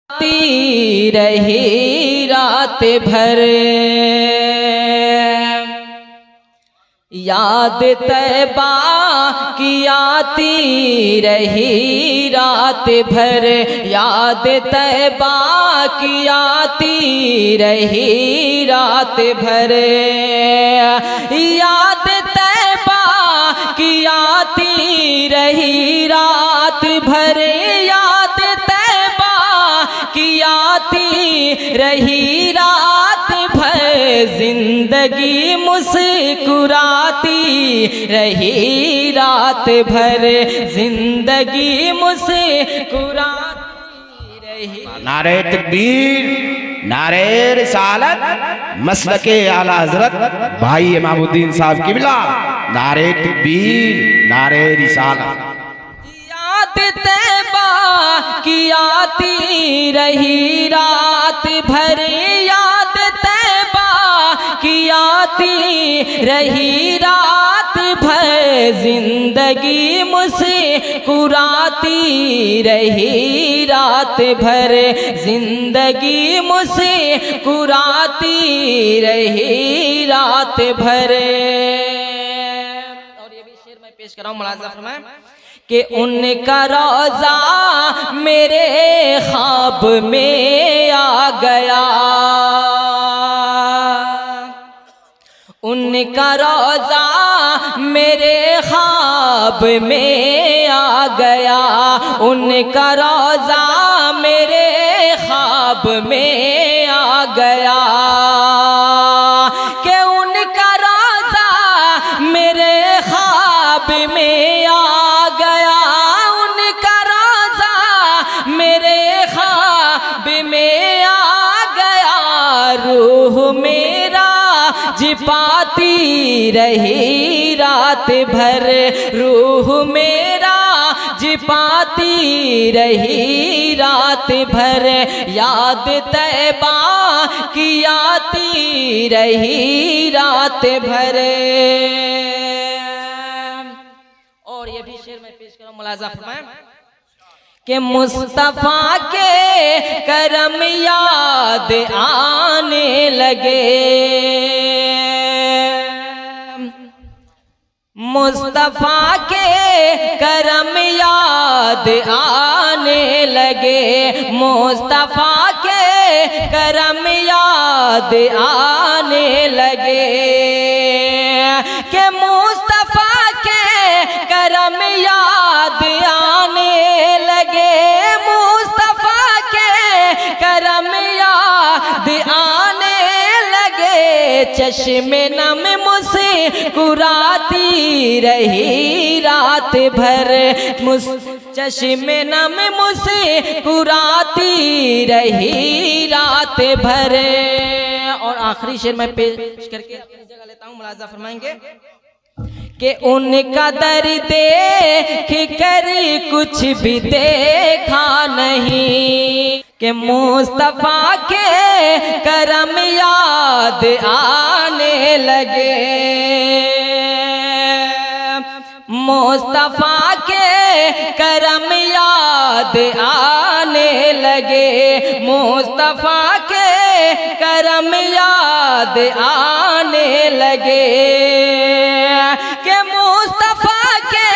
आती रही रात भर, याद तैबा की आती रही रात भर, याद तैबा की आती रही रात भर, याद तैबा की आती रही रात भर, याद तैबा की आती रही रात भर, जिंदगी मुस्कुराती रही रात भर, जिंदगी मुस्कुराती रही। नारे तकबीर, नारे रिसालत, मसलके आला हजरत भाई इमामुद्दीन साहब किबला। नारे तकबीर, नारे रिसालत। याद तैबा की आती रही रात भर, याद तैबा की आती रही रात भर, जिंदगी मुस्कुराती रही रात भर, जिंदगी मुस्कुराती रही रात भर। और ये भी शेर मैं पेश कर रहा हूँ, मुलाज़ा फरमाएं कि उनका रोज़ा मेरे ख्वाब में आ गया, उनका रोज़ा मेरे ख्वाब में आ गया, उनका रोज़ा मेरे ख्वाब में आ गया, कि उनका रोज़ा मेरे ख्वाब में आ गया, उनका रोज़ा मेरे ख्वाब में आ गया, रूह मेरा जिपाती रही रात भर, रूह मेरा जिपाती रही रात भर, याद तैबा की आती रही रात भर। और ये भी शेर में पेश करूं, मुलाज़ा फरमाएं कि मुस्तफ़ा के करम याद आने लगे, मुस्तफ़ा के करम याद आने लगे, मुस्तफ़ा के करम याद आने लगे, कि मुस्तफ़ा के करम याद आने लगे, मुस्तफ़ा के करम याद आने लगे, चश्मे नम मुस्कुराती रही रात भर, चश्मे नम मुस्कुराती रही रात भर। और आखिरी शेर मैं पेश करके अपनी जगह लेता हूँ, मुलाज़ा फरमाएंगे कि उनका दर्द देख कर कुछ भी देखा नहीं, कि मुस्तफ़ा के करम याद आने लगे, मुस्तफ़ा के करम याद आने लगे, मुस्तफ़ा के करम याद आने लगे, कि मुस्तफ़ा के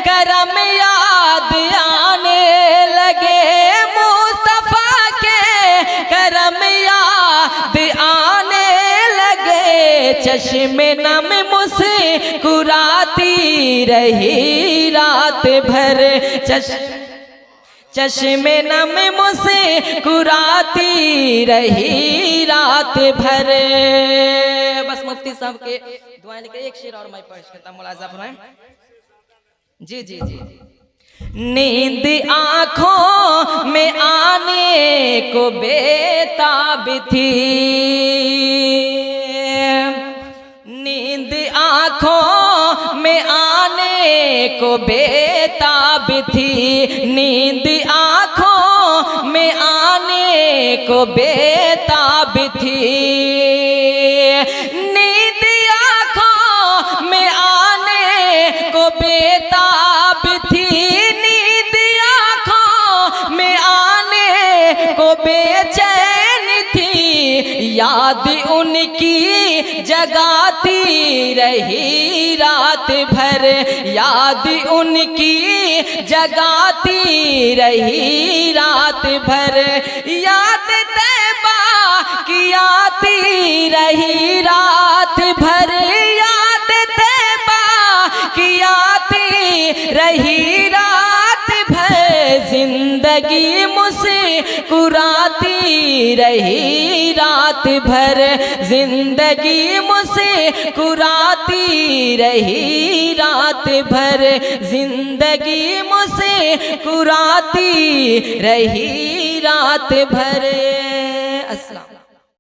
करम याद आने लगे, मुस्तफ़ा के करम याद आने लगे, चश्मे नम मुस्कुराती रही रात भर, चश्मे नम मुस्कुराती रही रात भर। बस मुफ्ती साहब के दुआएं लेके एक शेर और मैं पेश करता हूं, मुलाज़ा फरमाएं। जी जी जी। नींद आँखों में आने को बेताब थी, नींद आँखों में आने को बेताब थी, नींद आँखों में आने को बेताब थी, नींद आँखों में आने को बेताब थी, नींद आँखों में आने को बेचैन थी, याद उनकी जगाती रही रात भर, याद उनकी जगाती रही रात भर, याद तैबा की आती रही रात भर, याद तैबा की आती रही रात भर, जिंदगी मुस्कुराती रही रात भर, जिंदगी मुस्कुराती रही रात भर, जिंदगी मुस्कुराती रही रात भर।